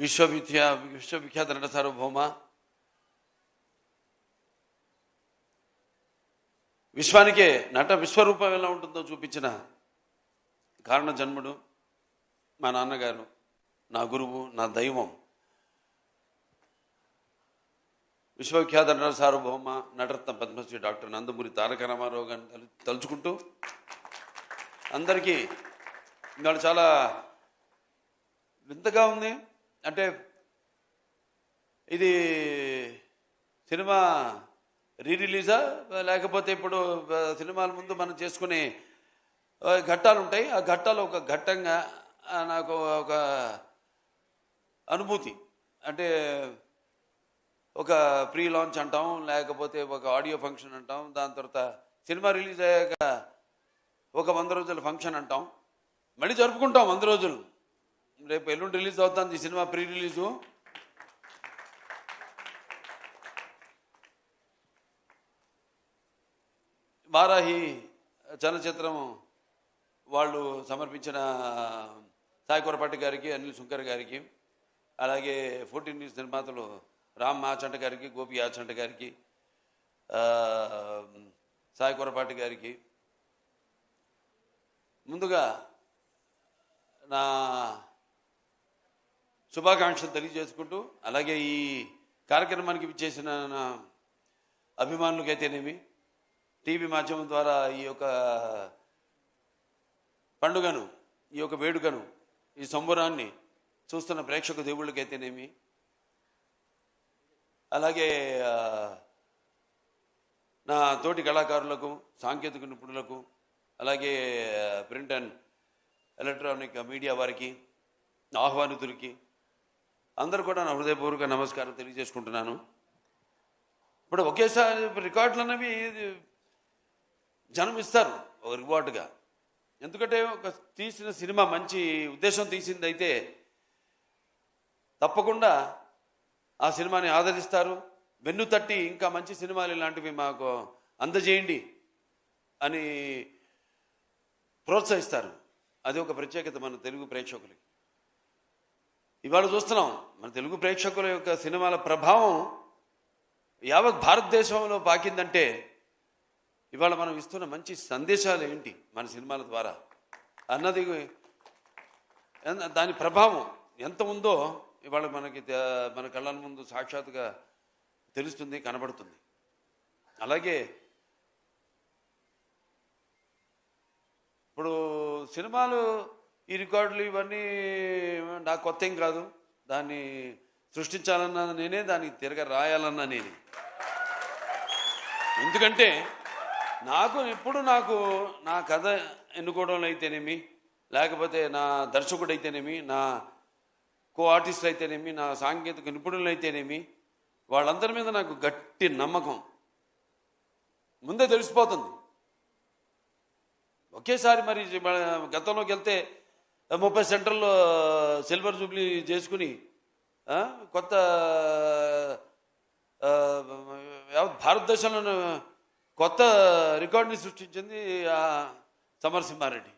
విశ్వవిఖ్యాత నట సార్వభౌమ విశ్వానికే నట విశ్వరూపం ఎలా ఉంటుందో చూపించిన కారణ జన్ముడు మా నాన్నగారు, నా గురువు, నా దైవం, విశ్వవిఖ్యాత నట సార్వభౌమ నటరత్న పద్మశ్రీ డాక్టర్ నందమూరి తారక రామారావు గారిని తలుచుకుంటూ అందరికీ ఇవాళ చాలా వింతగా ఉంది. అంటే ఇది సినిమా రిలీజా లేకపోతే ఇప్పుడు సినిమాల ముందు మనం చేసుకునే ఘట్టాలు ఉంటాయి, ఆ ఘట్టాలు ఒక ఘట్టంగా నాకు ఒక అనుభూతి. అంటే ఒక ప్రీ లాంచ్ అంటాం, లేకపోతే ఒక ఆడియో ఫంక్షన్ అంటాం, దాని తర్వాత సినిమా రిలీజ్ అయ్యాక ఒక 100 రోజుల ఫంక్షన్ అంటాం, మళ్ళీ జరుపుకుంటాం 100 రోజులు. రేపు ఎల్లుండి రిలీజ్ అవుతుంది ఈ సినిమా ప్రీ రిలీజు. వారాహి చలనచిత్రం వాళ్ళు సమర్పించిన సాయి కొరపాటి గారికి, అనిల్ శుంకర్ గారికి, అలాగే 14 న్యూస్ నిర్మాతలు రామ్ ఆచంట గారికి, గోపి ఆచంట గారికి, సాయి కొరపాటి గారికి ముందుగా నా శుభాకాంక్షలు తెలియజేసుకుంటూ, అలాగే ఈ కార్యక్రమానికి విచ్చేసిన నా అభిమానులకైతేనేమి, టీవీ మాధ్యమం ద్వారా ఈ యొక్క పండుగను, ఈ యొక్క వేడుకను, ఈ సంబరాన్ని చూస్తున్న ప్రేక్షక దేవుళ్ళకైతేనేమి, అలాగే నా తోటి కళాకారులకు, సాంకేతిక నిపుణులకు, అలాగే ప్రింట్ అండ్ ఎలక్ట్రానిక్ మీడియా వారికి, ఆహ్వానితులకి అందరూ కూడా నా హృదయపూర్వక నమస్కారం తెలియజేసుకుంటున్నాను. ఇప్పుడు ఒకేసారి రికార్డులు అనేవి జనం ఇస్తారు ఒక రివార్డుగా. ఎందుకంటే ఒక తీసిన సినిమా మంచి ఉద్దేశం తీసింది అయితే తప్పకుండా ఆ సినిమాని ఆదరిస్తారు, వెన్ను తట్టి ఇంకా మంచి సినిమాలు ఇలాంటివి మాకు అందజేయండి అని ప్రోత్సహిస్తారు. అది ఒక ప్రత్యేకత మన తెలుగు ప్రేక్షకులకి. ఇవాళ చూస్తున్నాం మన తెలుగు ప్రేక్షకుల యొక్క సినిమాల ప్రభావం యావత్ భారతదేశంలో పాకిందంటే ఇవాళ మనం ఇస్తున్న మంచి సందేశాలు ఏంటి మన సినిమాల ద్వారా అన్నది, దాని ప్రభావం ఎంత ఉందో ఇవాళ మనకి మన కళ్ళ ముందు సాక్షాత్తుగా తెలుస్తుంది, కనబడుతుంది. అలాగే ఇప్పుడు సినిమాలు ఈ రికార్డులు ఇవన్నీ నాకు కొత్త ఏం కాదు. దాన్ని సృష్టించాలన్నా నేనే, దానికి తిరగ రాయాలన్నా నేనే. ఎందుకంటే ఎప్పుడు నా కథ ఎన్నుకోవడంలో అయితేనేమి, లేకపోతే నా దర్శకుడు అయితేనేమి, నా కో ఆర్టిస్టులు అయితేనేమి, నా సాంకేతిక నిపుణులు అయితేనేమి, వాళ్ళందరి మీద నాకు గట్టి నమ్మకం ముందే తెలిసిపోతుంది. ఒకేసారి మరి గతంలోకి వెళ్తే 30 సెంటర్లో సిల్వర్ జూబ్లీ చేసుకుని కొత్త భారతదేశంలో కొత్త రికార్డుని సృష్టించింది సమరసింహారెడ్డి.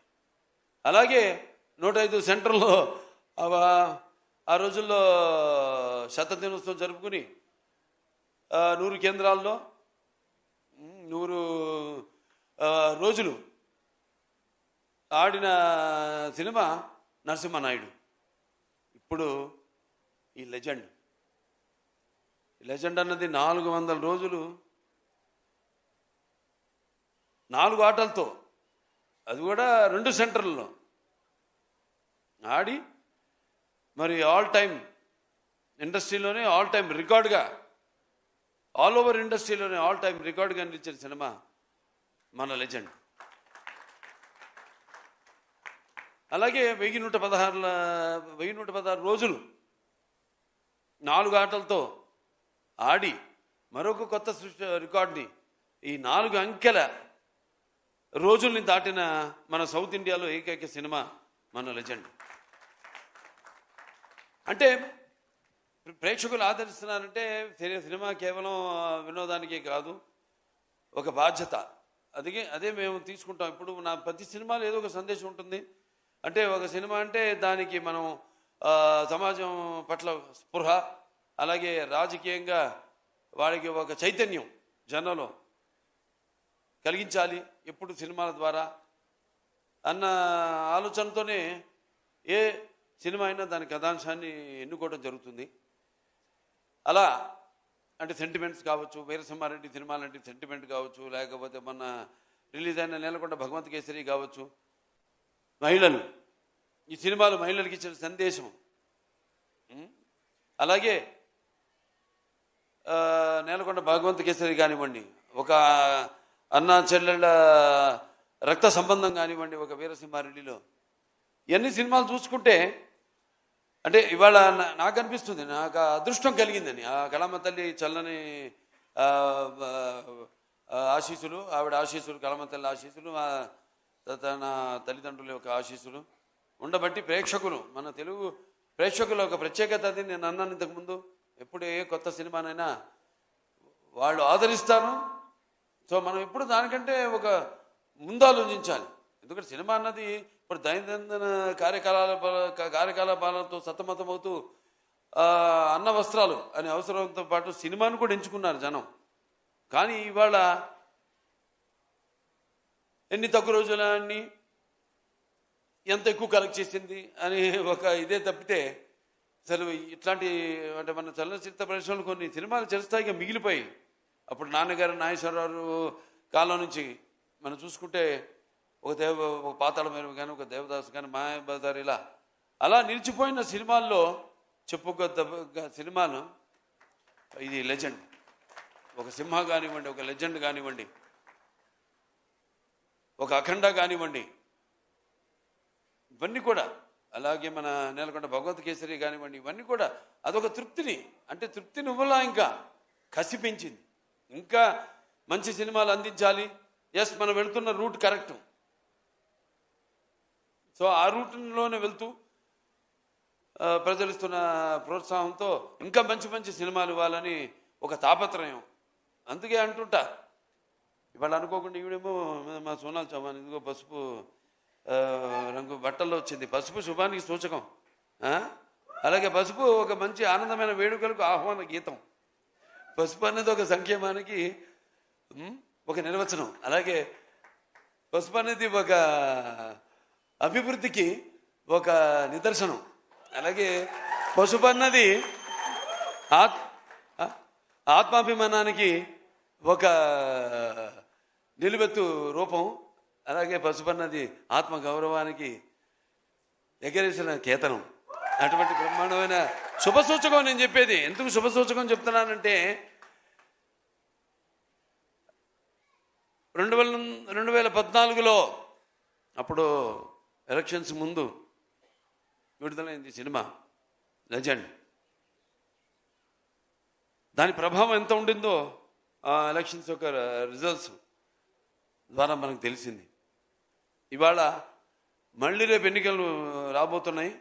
అలాగే 105 సెంటర్లో ఆ రోజుల్లో శతదినోత్సవం జరుపుకుని 100 కేంద్రాల్లో 100 రోజులు ఆడిన సినిమా నరసింహనాయుడు. ఇప్పుడు ఈ లెజెండ్ అన్నది 400 రోజులు 4 ఆటలతో, అది కూడా 2 సెంటర్లలో ఆడి మరి ఆల్ టైమ్ ఇండస్ట్రీలోనే ఆల్ టైమ్ రికార్డుగా, ఆల్ ఓవర్ ఇండస్ట్రీలోనే ఆల్ టైమ్ రికార్డుగా నిలిచిన సినిమా మన లెజెండ్. అలాగే 1116 రోజులు 4 ఆటలతో ఆడి మరొక కొత్త రికార్డుని, ఈ 4 అంకెల రోజుల్ని దాటిన మన సౌత్ ఇండియాలో ఏకైక సినిమా మన లెజెండ్. అంటే ప్రేక్షకులు ఆదరిస్తున్నారంటే సినిమా కేవలం వినోదానికే కాదు, ఒక బాధ్యత. అదే మేము తీసుకుంటాం. ఇప్పుడు నా ప్రతి సినిమాలో ఏదో ఒక సందేశం ఉంటుంది. అంటే ఒక సినిమా అంటే దానికి మనం సమాజం పట్ల స్పృహ, అలాగే రాజకీయంగా వాడికి ఒక చైతన్యం జనంలో కలిగించాలి ఎప్పుడు సినిమాల ద్వారా అన్న ఆలోచనతోనే ఏ సినిమా అయినా దాని కథాంశాన్ని ఎన్నుకోవడం జరుగుతుంది. అలా అంటే సెంటిమెంట్స్ కావచ్చు, వీరసింహారెడ్డి సినిమా లాంటి సెంటిమెంట్ కావచ్చు, లేకపోతే మొన్న రిలీజ్ అయిన నేలకొండ భగవంత్ కేసరి కావచ్చు, మహిళలు, ఈ సినిమాలు మహిళలకు ఇచ్చిన సందేశం. అలాగే నేలకొండ భగవంత్ కేసరి కానివ్వండి, ఒక అన్నా చెల్లెళ్ళ రక్త సంబంధం కానివ్వండి, ఒక వీరసింహారెడ్డిలో ఇవన్నీ సినిమాలు చూసుకుంటే అంటే ఇవాళ నాకు అనిపిస్తుంది, నాకు అదృష్టం కలిగిందని. ఆ కళమ్మ తల్లి చల్లని ఆశీస్సులు, ఆవిడ ఆశీస్సులు, కళమ్మ తల్లి ఆశీస్సులు, తన తల్లిదండ్రుల యొక్క ఆశీస్సులు ఉండబట్టి ప్రేక్షకులు, మన తెలుగు ప్రేక్షకుల ఒక ప్రత్యేకత అది. నేను అన్నాను ఇంతకుముందు, ఎప్పుడు ఏ కొత్త సినిమానైనా వాళ్ళు ఆదరిస్తాను. సో మనం ఎప్పుడు దానికంటే ఒక ముందు ఆలోచించాలి. ఎందుకంటే సినిమా అన్నది ఇప్పుడు దైనందిన కార్యకలాపాలతో సతమతమవుతూ అన్న వస్త్రాలు అనే అవసరంతో పాటు సినిమాను కూడా ఎంచుకున్నారు జనం. కానీ ఇవాళ ఎన్ని తక్కువ రోజులన్నీ ఎంత ఎక్కువ కలెక్ట్ చేసింది అని ఒక ఇదే తప్పితే అసలు ఇట్లాంటి అంటే మన చలనచిత్ర పరిశ్రమలు కొన్ని సినిమాలు చిరస్థాయిగా మిగిలిపోయి, అప్పుడు నాన్నగారు నాగేశ్వరరావు కాలం నుంచి మనం చూసుకుంటే ఒక పాతాళ మేరు కానీ, ఒక దేవదాసు కానీ, మాయాబజార్, ఇలా అలా నిలిచిపోయిన సినిమాల్లో చెప్పుకోదగ్గ సినిమాలు ఇది లెజెండ్. ఒక సింహ కానివ్వండి, ఒక లెజెండ్ కానివ్వండి, ఒక అఖండ కానివ్వండి, ఇవన్నీ కూడా, అలాగే మన నేలకొండ భగవత్ కేసరి కానివ్వండి, ఇవన్నీ కూడా అదొక తృప్తిని, అంటే తృప్తిని ఇవ్వలా, ఇంకా కసి పెంచింది. ఇంకా మంచి సినిమాలు అందించాలి. ఎస్, మనం వెళ్తున్న రూట్ కరెక్ట్. సో ఆ రూట్లోనే వెళ్తూ ప్రజలు ఇస్తున్న ప్రోత్సాహంతో ఇంకా మంచి మంచి సినిమాలు ఇవ్వాలని ఒక తాపత్రయం. అందుకే అంటుంటా, ఇవాళ అనుకోకుండా ఈవిడేమో మా సోనాల్ చౌహాన్ ఇదిగో పసుపు రంగు బట్టల్లో వచ్చింది. పసుపు శుభానికి సూచకం. అలాగే పసుపు ఒక మంచి ఆనందమైన వేడుకలకు ఆహ్వాన గీతం. పసుపు అనేది ఒక సంక్షేమానికి ఒక నిర్వచనం. అలాగే పసుపు అనేది ఒక అభివృద్ధికి ఒక నిదర్శనం. అలాగే పసుపు అన్నది ఆత్మాభిమానానికి ఒక నిలువెత్తు రూపం. అలాగే పసుపు అన్నది ఆత్మగౌరవానికి ఎగరేసిన కేతనం. అటువంటి బ్రహ్మాండమైన శుభసూచకం నేను చెప్పేది. ఎందుకు శుభసూచకం చెప్తున్నానంటే 2014లో అప్పుడు ఎలక్షన్స్ ముందు విడుదలైంది సినిమా లెజెండ్. దాని ప్రభావం ఎంత ఉండిందో ఆ ఎలక్షన్స్ యొక్క రిజల్ట్స్ ద్వారా మనకు తెలిసింది. ఇవాళ మళ్ళీ రేపు ఎన్నికలు రాబోతున్నాయి.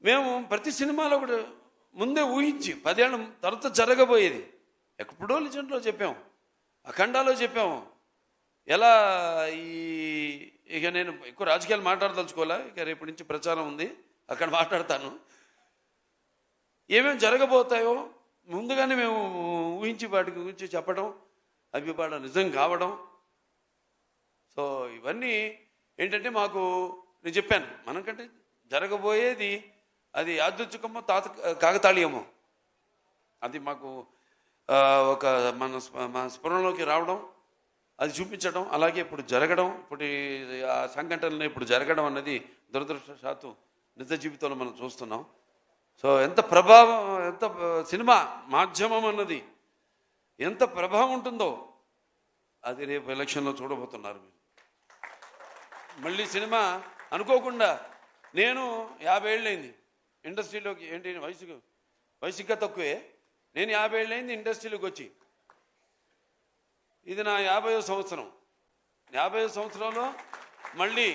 మేము ప్రతి సినిమాలో కూడా ముందే ఊహించి 10 ఏళ్ళ తర్వాత జరగబోయేది ఎప్పుడో లెజెండ్లో చెప్పాము, అఖండాలో చెప్పాము. ఎలా ఇక నేను ఎక్కువ రాజకీయాలు మాట్లాడదలుచుకోలే, ఇక రేపటి నుంచి ప్రచారం ఉంది, అక్కడ మాట్లాడతాను. ఏమేమి జరగబోతాయో ముందుగానే మేము ఊహించి వాటి గురించి చెప్పడం, అవి వాడు నిజం కావడం. సో ఇవన్నీ ఏంటంటే మాకు నేను చెప్పాను, మనకంటే జరగబోయేది అది యాదృచ్ఛికమో కాకతాళీయమో అది మాకు ఒక మన స్ఫురణలోకి రావడం, అది చూపించడం, అలాగే ఇప్పుడు జరగడం, ఇప్పుడు ఆ సంఘటనలు ఇప్పుడు జరగడం అన్నది దురదృష్టవశాత్తు నిజ జీవితంలో మనం చూస్తున్నాం. సో ఎంత ప్రభావం, ఎంత సినిమా మాధ్యమం అన్నది ఎంత ప్రభావం ఉంటుందో అది రేపు ఎలక్షన్లో చూడబోతున్నారు మీరు. మళ్ళీ సినిమా అనుకోకుండా నేను 50 ఏళ్ళైంది ఇండస్ట్రీలోకి, ఏంటి వయసు ఇంకా తక్కువే, నేను 50 ఏళ్ళైంది ఇండస్ట్రీలోకి వచ్చి. ఇది నా 50వ సంవత్సరం. 50వ సంవత్సరంలో మళ్ళీ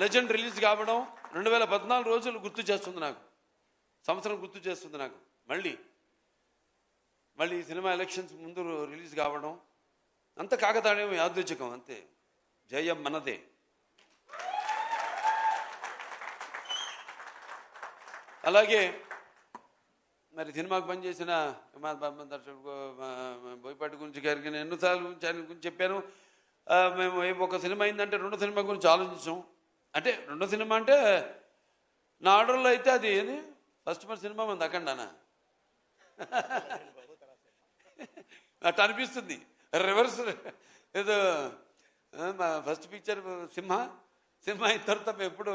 లెజెండ్ రిలీజ్ కావడం 2014 రోజులు గుర్తు చేస్తుంది నాకు, సంవత్సరం గుర్తు చేస్తుంది నాకు. మళ్ళీ సినిమా ఎలక్షన్స్ ముందు రిలీజ్ కావడం అంత కాకతాళీయం, యాదృచ్ఛికం, అంతే. జయం మనదే. అలాగే మరి సినిమాకు పనిచేసిన మా దర్శకుడు బోయపాటి గురించి గారికి నేను ఎన్నోసార్లు గురించి ఆయన గురించి చెప్పాను. మేము ఒక సినిమా అయిందంటే రెండో సినిమా గురించి ఆలోచించాం. అంటే రెండో సినిమా అంటే నా ఆర్డర్లో అయితే అది ఏది ఫస్ట్ సినిమా మన దక్కండానా అట్లా అనిపిస్తుంది. రివర్స్ ఏదో మా ఫస్ట్ పిక్చర్ సింహ అయిన తర్వాత ఎప్పుడు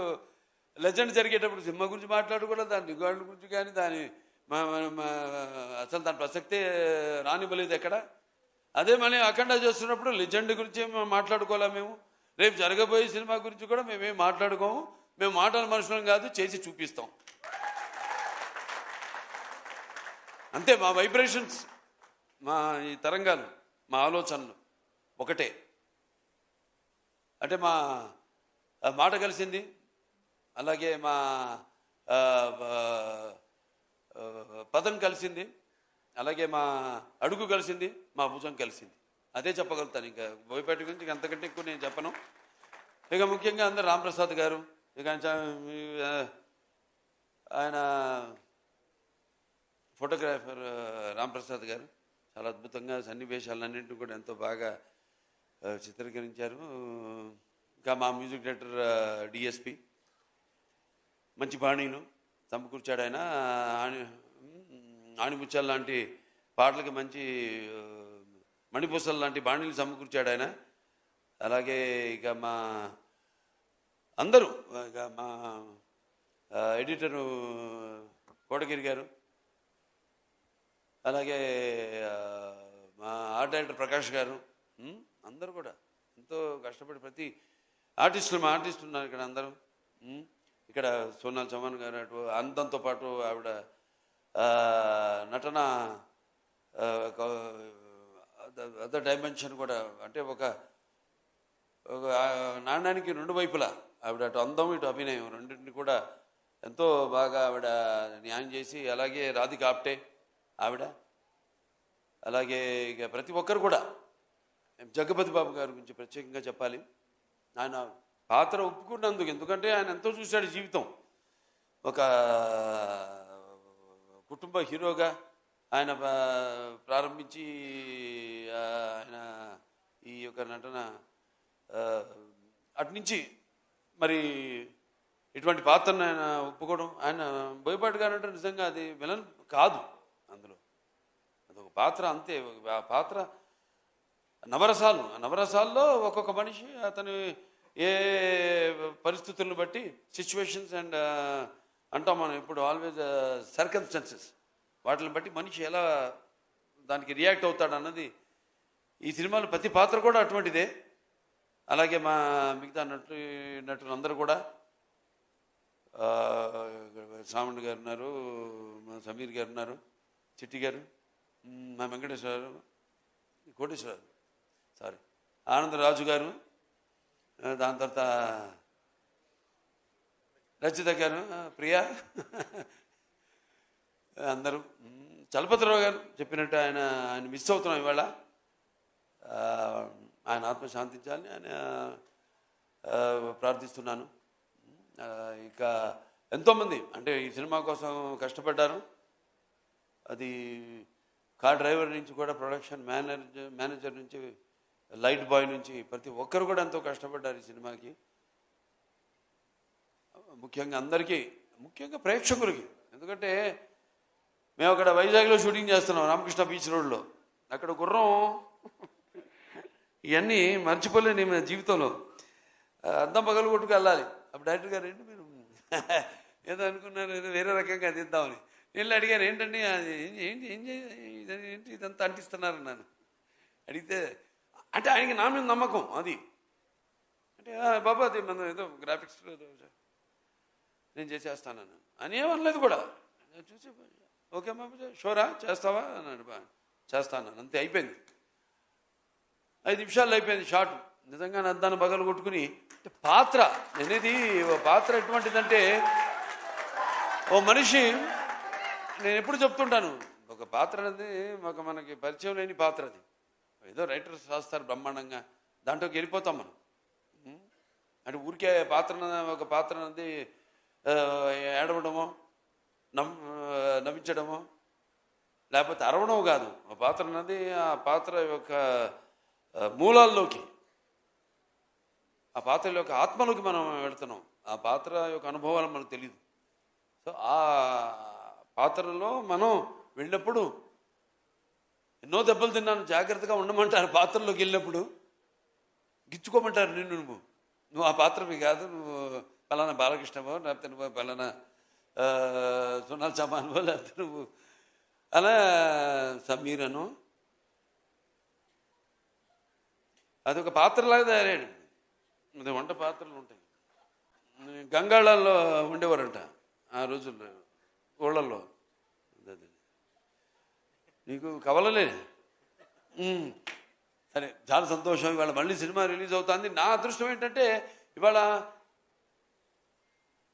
లెజెండ్ జరిగేటప్పుడు సింహ గురించి మాట్లాడుకోవడం, దాని రికార్డుల గురించి కానీ దాని అసలు దాని ప్రసక్తే రానివ్వలేదు ఎక్కడ. అదే మళ్ళీ అఖండ చేస్తున్నప్పుడు లెజెండ్ గురించి మాట్లాడుకోవాలా మేము. రేపు జరగబోయే సినిమా గురించి కూడా మేమేం మాట్లాడుకోము. మేము మాటల మనుషులం కాదు, చేసి చూపిస్తాం అంతే. మా వైబ్రేషన్స్, మా ఈ తరంగాలు, మా ఆలోచనలు ఒకటే. అంటే మా మాట కలిసింది, అలాగే మా పదం కలిసింది, అలాగే మా అడుగు కలిసింది, మా భుజం కలిసింది. అదే చెప్పగలుగుతాను. ఇంకా బోయపాటి గురించి అంతకంటే ఎక్కువ నేను చెప్పను. ఇక ముఖ్యంగా అందరు రాంప్రసాద్ గారు, ఇక ఆయన ఫోటోగ్రాఫర్ రాంప్రసాద్ గారు చాలా అద్భుతంగా సన్నివేశాలన్నింటినీ కూడా ఎంతో బాగా చిత్రీకరించారు. ఇంకా మా మ్యూజిక్ డైరెక్టర్ డిఎస్పి మంచి బాణీలు సమకూర్చాడు. ఆయన ఆణిముత్యాల లాంటి పాటలకి మంచి మణిపూసలు లాంటి బాణీలు సమకూర్చాడు ఆయన. అలాగే ఇక మా అందరూ, ఇక మా ఎడిటరు కోటగిరి గారు, అలాగే మా ఆర్ట్ డైరెక్టర్ ప్రకాష్ గారు, అందరూ కూడా ఎంతో కష్టపడి ప్రతి ఆర్టిస్టులు, మా ఆర్టిస్టులు ఉన్నారు ఇక్కడ అందరూ. ఇక్కడ సోనాల్ చౌహాన్ గారు అటు అందంతో పాటు ఆవిడ నటన అదర్ డైమెన్షన్ కూడా. అంటే ఒక నాణ్యానికి రెండు వైపులా ఆవిడ అటు అందం ఇటు అభినయం రెండింటిని కూడా ఎంతో బాగా ఆవిడ న్యాయం చేసి, అలాగే రాధిక ఆప్టే ఆవిడ, అలాగే ఇక ప్రతి ఒక్కరు కూడా. జగపతి బాబు గారి గురించి ప్రత్యేకంగా చెప్పాలి. ఆయన పాత్ర ఒప్పుకున్నందుకు, ఎందుకంటే ఆయన ఎంతో చూశాడు జీవితం. ఒక కుటుంబ హీరోగా ఆయన ప్రారంభించి ఆయన ఈ యొక్క నటన అట్నుంచి మరి ఇటువంటి పాత్రను ఆయన ఒప్పుకోవడం. ఆయన బోయపాటి గారు అంటే నిజంగా అది విలన్ కాదు, అందులో అదొక పాత్ర అంతే. ఆ పాత్ర నవరసాల్లో ఒక్కొక్క మనిషి అతను ఏ పరిస్థితులను బట్టి, సిచ్యువేషన్స్ అండ్ అంటాం మనం ఇప్పుడు ఆల్వేజ్ సర్కమ్స్టాన్సెస్, వాటిని బట్టి మనిషి ఎలా దానికి రియాక్ట్ అవుతాడు అన్నది ఈ సినిమాలో ప్రతి పాత్ర కూడా అటువంటిదే. అలాగే మా మిగతా నటులు అందరూ కూడా, శ్రావణ్ గారు ఉన్నారు, మా సమీర్ గారు ఉన్నారు, చిట్టి గారు, మా వెంకటేశ్వరరావు, కోటేశ్వరరావు, సారీ ఆనందరాజు గారు, దాని తర్వాత రచిత గారు, ప్రియా, అందరూ. చలపతిరావు గారు చెప్పినట్టు ఆయన మిస్ అవుతున్నాం ఇవాళ. ఆయన ఆత్మ శాంతించాలని ఆయన ప్రార్థిస్తున్నాను. ఇక ఎంతోమంది అంటే ఈ సినిమా కోసం కష్టపడ్డారు. అది కార్ డ్రైవర్ నుంచి కూడా ప్రొడక్షన్ మేనేజర్ నుంచి లైట్ బాయ్ నుంచి ప్రతి ఒక్కరు కూడా ఎంతో కష్టపడ్డారు ఈ సినిమాకి. ముఖ్యంగా అందరికీ, ముఖ్యంగా ప్రేక్షకులకి. ఎందుకంటే మేము అక్కడ వైజాగ్లో షూటింగ్ చేస్తున్నాం, రామకృష్ణ బీచ్ రోడ్లో. అక్కడ గుర్రం ఇవన్నీ మర్చిపోలేని మన జీవితంలో. అద్దం పగలు కొట్టుకు వెళ్ళాలి. అప్పుడు డైరెక్టర్ గారు ఏంటి మీరు ఏదో అనుకున్నారు, ఏదో వేరే రకంగా తీద్దామని. నేను అడిగాను ఏంటండి ఏంటి ఇదంతా అంటిస్తున్నారు నన్ను అడిగితే, అంటే ఆయనకి నా మీద నమ్మకం అది. అంటే బాబా అది మనం ఏదో గ్రాఫిక్స్ నేను చేసేస్తానన్నాను అని ఏమనలేదు కూడా. చూసి ఓకే బాబా షోరా చేస్తావా అన్నాడు. చేస్తాను అంతే, అయిపోయింది. 5 నిమిషాల్లో అయిపోయింది షాట్. నిజంగా అద్దాన్ని బగలు కొట్టుకుని పాత్ర అనేది, పాత్ర ఎటువంటిదంటే ఓ మనిషి, నేను ఎప్పుడు చెప్తుంటాను, ఒక పాత్ర అనేది మనకి పరిచయం లేని పాత్ర. అది ఏదో రైటర్స్ రాస్తారు బ్రహ్మాండంగా, దాంట్లోకి వెళ్ళిపోతాం మనం. అంటే ఊరికే ఒక పాత్ర అనేది ఏడవడమో నవ్వించడమో లేకపోతే అరవడం కాదు. ఆ పాత్ర అన్నది ఆ పాత్ర యొక్క మూలాల్లోకి, ఆ పాత్ర యొక్క ఆత్మలోకి మనం వెళుతున్నాం. ఆ పాత్ర యొక్క అనుభవాలు మనకు తెలియదు. సో ఆ పాత్రలో మనం వెళ్ళినప్పుడు ఎన్నో దెబ్బలు తిన్నాను. జాగ్రత్తగా ఉండమంటారు. పాత్రలోకి వెళ్ళినప్పుడు గిచ్చుకోమంటారు. నువ్వు ఆ పాత్రవి కాదు, నువ్వు పలానా బాలకృష్ణవో, లేకపోతే నువ్వు పలానా సోనాల్ చమాన్వో, లేకపోతే నువ్వు అలా సమీరను. అదొక పాత్రలాగా తయారయ్యాడు. అది వంట పాత్రలు ఉంటాయి. గంగాళాల్లో ఉండేవారంట ఆ రోజుల్లో, ఊళ్ళల్లో. నీకు కవలలే. సరే, చాలా సంతోషం. ఇవాళ మళ్ళీ సినిమా రిలీజ్ అవుతుంది. నా అదృష్టం ఏంటంటే ఇవాళ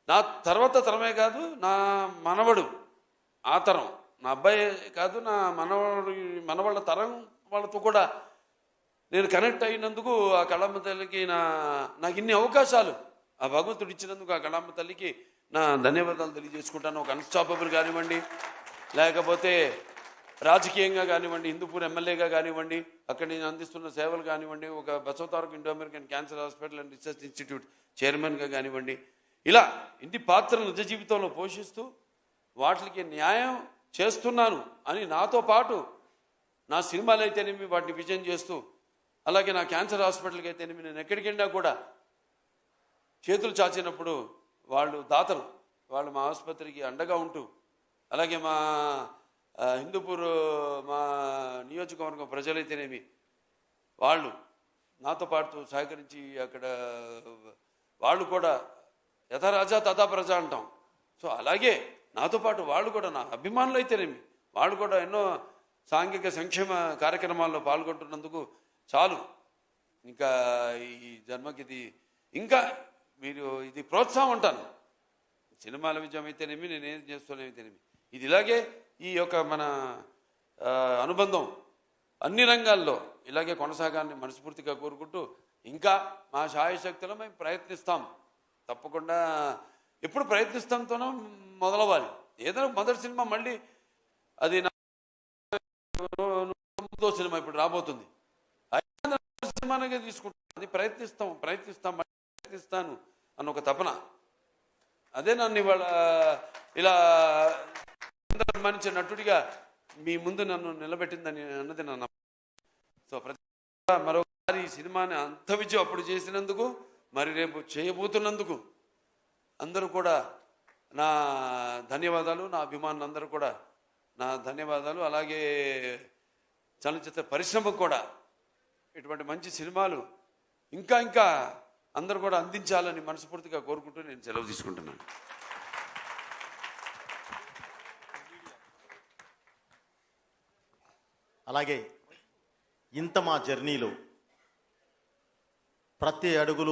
నా తర్వాత తరమే కాదు, నా మనవడు ఆ తరం, నా అబ్బాయి కాదు, నా మనవాళ్ళ తరం వాళ్ళతో కూడా నేను కనెక్ట్ అయినందుకు ఆ కళమ్మ తల్లికి నాకు ఇన్ని అవకాశాలు ఆ భగవంతుడు ఇచ్చినందుకు ఆ కళమ్మ తల్లికి నా ధన్యవాదాలు తెలియజేసుకుంటాను. ఒక అన్స్టాపబుల్ కానివ్వండి, లేకపోతే రాజకీయంగా కానివ్వండి, హిందూపూర్ ఎమ్మెల్యేగా కానివ్వండి, అక్కడ నేను అందిస్తున్న సేవలు కానివ్వండి, ఒక Basavataraka Indo American cancer hospital and research institute చైర్మన్గా కానివ్వండి, ఇలా ఇన్ని పాత్రలు నిజ జీవితంలో పోషిస్తూ వాటికి న్యాయం చేస్తున్నాను అని నాతో పాటు నా సినిమాలు అయితేనేమి వాటిని విజయం చేస్తూ, అలాగే నా క్యాన్సర్ హాస్పిటల్కి అయితేనేమి నేను ఎక్కడికి వెళ్ళినా కూడా చేతులు చాచినప్పుడు వాళ్ళు దాతలు, వాళ్ళు మా ఆసుపత్రికి అండగా ఉంటూ, అలాగే మా హిందూపూర్ మా నియోజకవర్గం ప్రజలైతేనేమి వాళ్ళు నాతో పాటు సహకరించి అక్కడ వాళ్ళు కూడా యథా రాజా తథా ప్రజ అంటాం. సో అలాగే నాతో పాటు వాళ్ళు కూడా నా అభిమానులు అయితేనేమి వాళ్ళు కూడా ఎన్నో సాంఘిక సంక్షేమ కార్యక్రమాల్లో పాల్గొంటున్నందుకు చాలు. ఇంకా ఈ జన్మకి ఇది ఇంకా మీరు ఇది ప్రోత్సాహం అంటాను. సినిమాల విజయం అయితేనేమి, నేనేం చేస్తున్నాయితేనేమి, ఇది ఇలాగే ఈ యొక్క మన అనుబంధం అన్ని రంగాల్లో ఇలాగే కొనసాగాలని మనస్ఫూర్తిగా కోరుకుంటూ, ఇంకా మా శాయశక్తిలో మేము ప్రయత్నిస్తాం. తప్పకుండా ఎప్పుడు ప్రయత్నిస్తాంతోనో మొదలవ్వాలి. ఏదైనా మొదటి సినిమా మళ్ళీ అది మూడో సినిమా ఇప్పుడు రాబోతుంది. సినిమానే తీసుకుంటాం. అది ప్రయత్నిస్తాను అన్న ఒక తపన. అదే నన్ను ఇవాళ ఇలా మనిషి నటుడిగా మీ ముందు నన్ను నిలబెట్టిందని అన్నది నా. సో ప్రతి మరొకసారి ఈ సినిమాని అంత విజయం అప్పుడు చేసినందుకు, మరి రేపు చేయబోతున్నందుకు అందరూ కూడా నా ధన్యవాదాలు. నా అభిమానులందరూ కూడా నా ధన్యవాదాలు. అలాగే చలనచిత్ర పరిశ్రమకు కూడా ఇటువంటి మంచి సినిమాలు ఇంకా ఇంకా అందరూ కూడా అందించాలని మనస్ఫూర్తిగా కోరుకుంటూ నేను సెలవు తీసుకుంటున్నాను. అలాగే ఇంత మా జర్నీలో ప్రతి అడుగులో